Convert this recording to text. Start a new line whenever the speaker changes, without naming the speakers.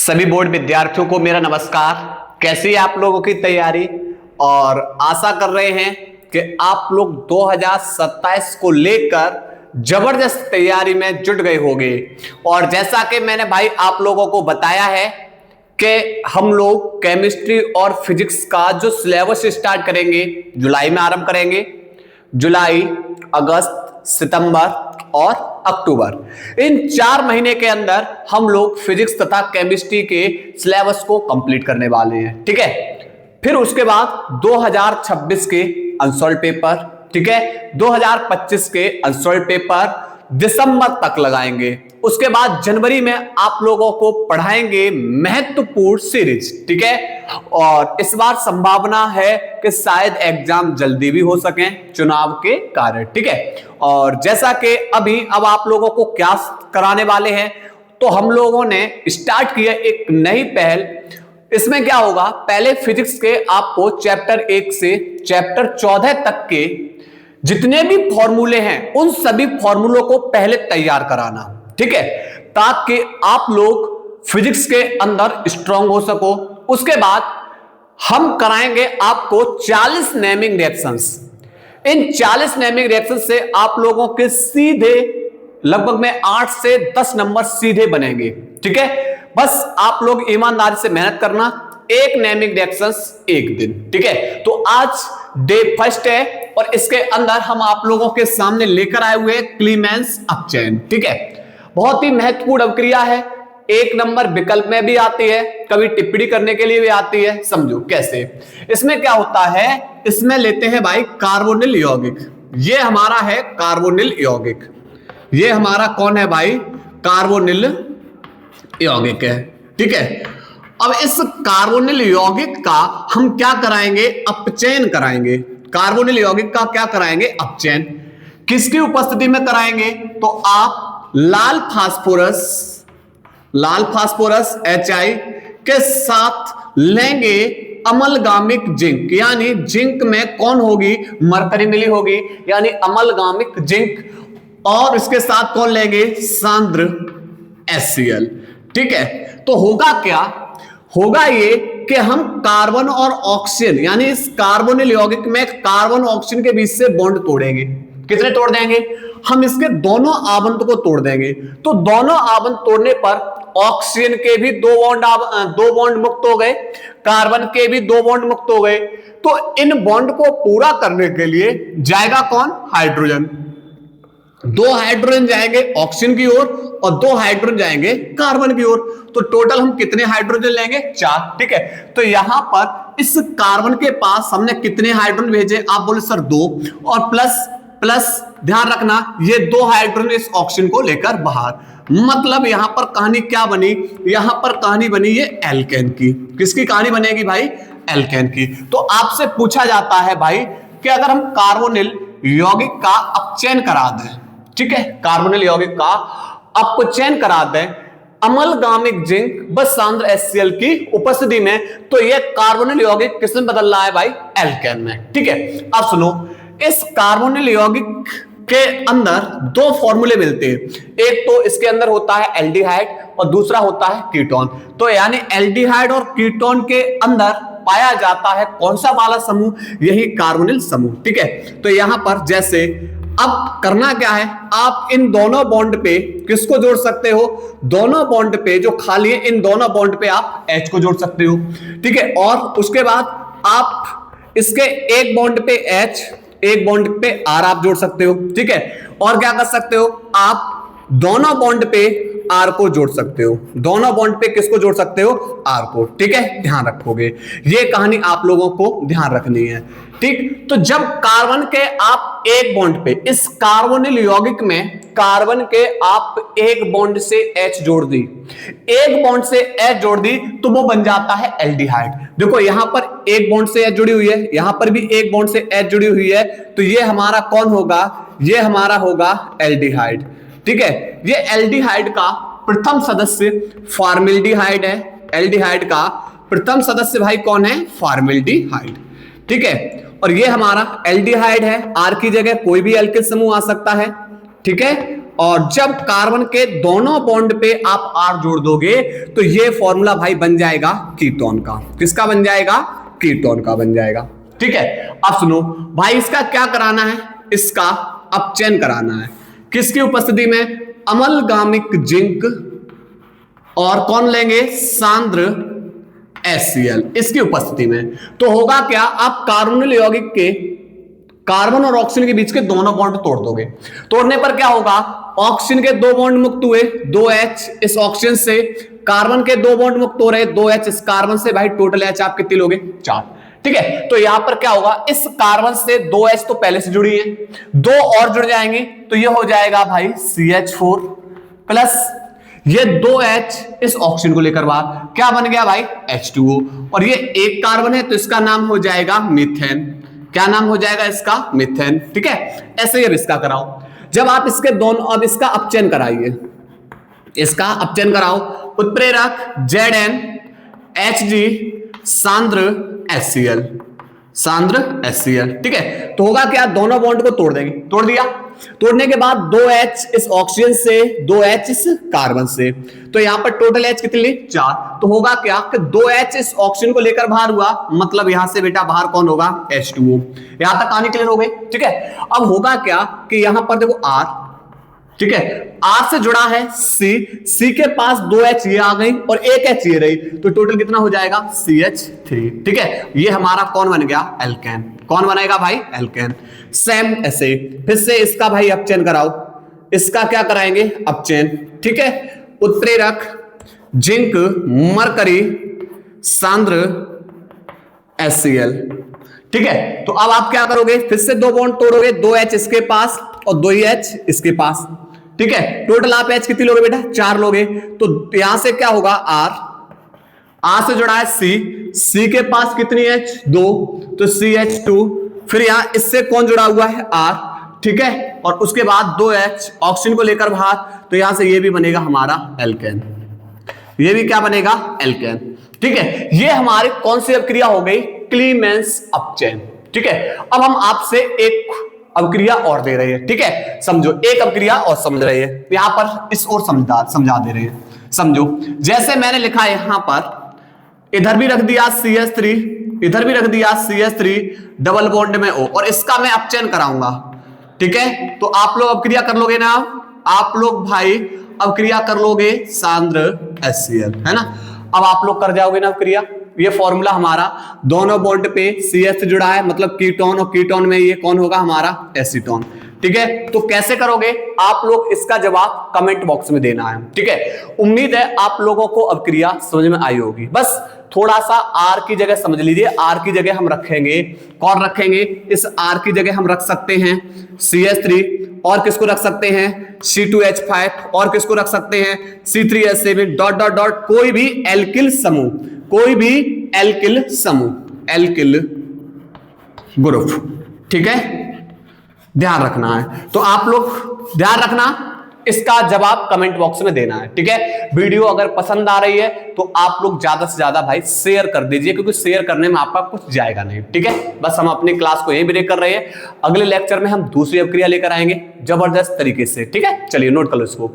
सभी बोर्ड विद्यार्थियों को मेरा नमस्कार। कैसी है आप लोगों की तैयारी? और आशा कर रहे हैं कि आप लोग 2027 को लेकर जबरदस्त तैयारी में जुट गए होंगे। और जैसा कि मैंने भाई आप लोगों को बताया है कि हम लोग केमिस्ट्री और फिजिक्स का जो सिलेबस स्टार्ट करेंगे जुलाई में आरंभ करेंगे। जुलाई, अगस्त, सितंबर और अक्टूबर, इन 4 महीने के अंदर हम लोग फिजिक्स तथा केमिस्ट्री के सिलेबस को कंप्लीट करने वाले हैं। ठीक है, फिर उसके बाद 2026 के अनसॉल्व पेपर, ठीक है, 2025 के अनसॉल्व पेपर दिसंबर तक लगाएंगे। उसके बाद जनवरी में आप लोगों को पढ़ाएंगे महत्वपूर्ण सीरीज। ठीक है, और इस बार संभावना है कि शायद एग्जाम जल्दी भी हो सके चुनाव के कारण। ठीक है, और जैसा कि अब आप लोगों को क्या कराने वाले हैं, तो हम लोगों ने स्टार्ट किया एक नई पहल। इसमें क्या होगा, पहले फिजिक्स के आपको चैप्टर 1 से चैप्टर 14 तक के जितने भी फॉर्मूले हैं उन सभी फॉर्मूलों को पहले तैयार कराना। ठीक है, ताकि आप लोग फिजिक्स के अंदर स्ट्रांग हो सको। उसके बाद हम कराएंगे आपको 40 नेमिंग रिएक्शंस। इन 40 नेमिंग रिएक्शन से आप लोगों के सीधे लगभग में 8 से 10 नंबर सीधे बनेंगे। ठीक है, बस आप लोग ईमानदारी से मेहनत करना, एक नेमिंग रिएक्शंस एक दिन। ठीक है, तो आज डे फर्स्ट है और इसके अंदर हम आप लोगों के सामने लेकर आए हुए क्लीमेंस अपचेन। ठीक है, बहुत ही महत्वपूर्ण अवक्रिया है, 1 नंबर विकल्प में भी आती है, कभी टिप्पणी करने के लिए भी आती है। समझो कैसे। इसमें क्या होता है, इसमें लेते हैं भाई कार्बोनिल यौगिक। ये हमारा है कार्बोनिल यौगिक, ये हमारा कौन है भाई, कार्बोनिल यौगिक है। ठीक है, अब इस कार्बोनिल यौगिक का हम क्या कराएंगे, अपचयन कराएंगे। कार्बोनिल यौगिक का क्या कराएंगे, अपचयन। किसकी उपस्थिति में कराएंगे, तो आप लाल फास्फोरस HI के साथ लेंगे अमलगामिक जिंक, यानी जिंक में कौन होगी, मरकरी मिली होगी, यानी अमलगामिक जिंक। और इसके साथ कौन लेंगे, सांद्र HCl। ठीक है, तो होगा क्या, होगा ये कि हम कार्बन और ऑक्सीजन, यानी इस कार्बोनिल यौगिक में कार्बन ऑक्सीजन के बीच से बॉन्ड तोड़ेंगे। कितने तोड़ देंगे, हम इसके दोनों आबंत को तोड़ देंगे। तो दोनों आबंत तोड़ने पर ऑक्सीजन के भी 2 बॉन्ड मुक्त हो गए, कार्बन के भी 2 बॉन्ड मुक्त हो गए। तो इन बॉन्ड को पूरा करने के लिए जाएगा कौन, हाइड्रोजन। 2 हाइड्रोजन जाएंगे ऑक्सीजन की ओर और 2 हाइड्रोजन जाएंगे कार्बन की ओर। तो टोटल हम कितने हाइड्रोजन लेंगे, 4। ठीक है, तो यहां पर इस कार्बन के पास हमने कितने हाइड्रोजन भेजे, आप बोले सर 2, और प्लस ध्यान रखना ये 2 हाइड्रोजन इस ऑक्सीजन को लेकर बाहर। मतलब यहां पर कहानी क्या बनी, यहां पर कहानी बनी ये एल्केन की। किसकी कहानी बनेगी भाई, एल्केन की। तो आपसे पूछा जाता है भाई कि अगर हम कार्बोनिल यौगिक का अपचयन करा दें, ठीक है, कार्बोनिल यौगिक का अपचयन करा दें अमलगामिक जिंक व सांद्र HCl की उपस्थिति में, तो यह कार्बोनिल यौगिक किसमें बदल रहा है भाई, एल्केन में। ठीक है, अब सुनो, इस कार्बोनिल यौगिक के अंदर 2 फॉर्मूले मिलते हैं। एक तो इसके अंदर होता है एल्डिहाइड और दूसरा होता है कीटोन। तो यानी एल्डिहाइड और कीटोन के अंदर पाया जाता है कौन सा वाला समूह, यही कार्बोनिल समूह। ठीक है, तो यहां पर जैसे अब करना क्या है, आप इन दोनों बॉन्ड पे किसको जोड़ सकते हो, दोनों बॉन्ड पे जो खाली है इन दोनों बॉन्ड पे आप H को जोड़ सकते हो। ठीक है, और उसके बाद आप इसके एक बॉन्ड पे H, एक बॉन्ड पे R आप जोड़ सकते हो। ठीक है, और क्या कर सकते हो, आप दोनों बॉन्ड पे R को जोड़ सकते हो, दोनों बॉन्ड पे किसको जोड़ सकते हो, R को। ठीक है, ध्यान रखोगे, ये कहानी आप लोगों को ध्यान रखनी है। ठीक, तो जब कार्बन के आप एक बॉन्ड पे, इस कार्बोनिल यौगिक में कार्बन के आप एक बॉन्ड से H जोड़ दी, एक बॉन्ड से H जोड़ दी, तो वो बन जाता है एल्डिहाइड। देखो यहां पर एक बॉन्ड से H जुड़ी हुई है, यहां पर भी एक बॉन्ड से H जुड़ी हुई है, तो ये हमारा कौन होगा, ये हमारा होगा एल्डिहाइड। ठीक है, ये एल्डिहाइड का प्रथम सदस्य फॉर्मल्डिहाइड है। एल्डिहाइड का प्रथम सदस्य भाई कौन है, फॉर्मल्डिहाइड। ठीक है, और ये हमारा एल्डिहाइड है, R की जगह कोई भी एल्किल समूह आ सकता है। ठीक है, और जब कार्बन के दोनों बॉन्ड पे आप R जोड़ दोगे तो ये फॉर्मूला भाई बन जाएगा कीटोन का। किसका बन जाएगा? कीटोन का बन जाएगा। ठीक है, अब सुनो भाई, इसका क्या कराना है? इसका अपचयन कराना है। किसकी उपस्थिति में? अमलगामिक जिंक और कौन लेंगे? सांद्र HCl, इसकी उपस्थिति में। तो होगा क्या? आप कार्बोनिल यौगिक के कार्बन और ऑक्सीजन के बीच के दोनों बॉन्ड तोड़ दोगे। तोड़ने पर क्या होगा? ऑक्सीजन के 2 बॉन्ड मुक्त हुए, 2H इस ऑक्सीजन से, कार्बन के 2 बॉन्ड मुक्त हो रहे, 2H इस कार्बन से। भाई टोटल H आप कितनी लोगे? 4। ठीक है, तो यहां पर क्या होगा? इस कार्बन से 2H तो पहले से जुड़ी है, 2 और जुड़ जाएंगे तो ये हो जाएगा भाई CH4 प्लस ये 2H इस ऑक्सीजन को लेकर बाहर, क्या बन गया भाई? H2O। और ये एक कार्बन है तो इसका नाम हो जाएगा मीथेन। क्या नाम हो जाएगा इसका? मीथेन। ठीक है, ऐसे ही अब इसका कराओ। जब आप इसके दोनों, अब इसका अपचयन कराइए, इसका अपचयन कराओ। उत्प्रेरक ZnHG सांद्र HCl, सांद्र HCl। ठीक है, तो होगा क्या? दोनों बॉन्ड को तोड़ देंगे। तोड़ दिया, तोड़ने के बाद 2H इस ऑक्सीजन से, 2H इस कार्बन से, तो यहां पर टोटल H कितनी ली? 4। तो होगा क्या कि 2H इस ऑक्सीजन को लेकर बाहर हुआ, मतलब यहां से बेटा बाहर कौन होगा? H2O। यहां तक कहानी क्लियर हो गई? ठीक है, अब होगा क्या कि यहां पर देखो R, ठीक है, R से जुड़ा है C के पास 2H ये आ गई और 1H ये रही, तो टोटल कितना हो जाएगा? CH3। ठीक है, ये हमारा कौन बन गया? एल्केन। कौन बनेगा भाई? एल्केन। सेम ऐसे फिर से इसका भाई अपचयन कराओ। इसका क्या कराएंगे? अपचयन। ठीक है, उत्प्रेरक जिंक मरकरी सांद्र HCl। ठीक है, तो अब आप क्या करोगे? फिर से 2 बॉन्ड तोड़ोगे, 2H इसके पास और 2H इसके पास। ठीक है, टोटल आप H कितनी लोगे बेटा? 4 लोगे। तो यहां से क्या होगा? R से जुड़ा है C के पास कितनी H? 2, तो CH2। फिर यहां इससे कौन जुड़ा हुआ है? R। ठीक है, और उसके बाद 2H ऑक्सीजन को लेकर बाहर, तो यहां से ये भी बनेगा हमारा एल्केन। ये भी क्या बनेगा? एल्केन। ठीक है, ये हमारी कौन सी अभिक्रिया हो गई? क्लीमेंस अपचयन। ठीक है, अब हम आपसे एक अभिक्रिया और दे रहे हैं। ठीक है, समझो, एक अभिक्रिया और समझ रहे हैं, यहां पर इस और समझा दे रहे हैं। समझो, जैसे मैंने लिखा है यहां पर, इधर भी रख दिया CH3, इधर भी रख दिया CH3, डबल बॉन्ड में O, और इसका मैं अपचयन कराऊंगा। ठीक है, तो आप लोग अभिक्रिया कर लोगे ना? आप लोग भाई अभिक्रिया कर लोगे सांद्र HCl, है ना? अब आप लोग कर जाओगे ना अभिक्रिया। ये फॉर्मूला हमारा दोनों बॉन्ड पे CH से जुड़ा है, मतलब कीटोन, और कीटोन में ये कौन होगा? हमारा एसीटोन। ठीक है, तो कैसे करोगे? आप लोग इसका जवाब कमेंट बॉक्स में देना है। ठीक है, उम्मीद है आप लोगों को अभिक्रिया समझ में आई होगी। बस थोड़ा सा R की जगह समझ लीजिए। R की जगह हम रखेंगे, कौन रखेंगे? इस R की जगह हम रख सकते हैं CH3, और किसको रख सकते हैं? C2H5, और किसको रख सकते हैं? C3H7 डॉट डॉट डॉट, कोई भी एल्किल समूह, कोई भी एल्किल समूह, एल्किल ग्रुप। ठीक है, ध्यान रखना है। तो आप लोग ध्यान रखना, इसका जवाब कमेंट बॉक्स में देना है। ठीक है, वीडियो अगर पसंद आ रही है तो आप लोग ज्यादा से ज्यादा भाई शेयर कर दीजिए, क्योंकि शेयर करने में आपका कुछ जाएगा नहीं। ठीक है, बस हम अपनी क्लास को यहीं ब्रेक कर रहे हैं। अगले लेक्चर में हम दूसरी अभिक्रिया लेकर आएंगे जबरदस्त तरीके से। ठीक है, चलिए नोट कर लो इसको।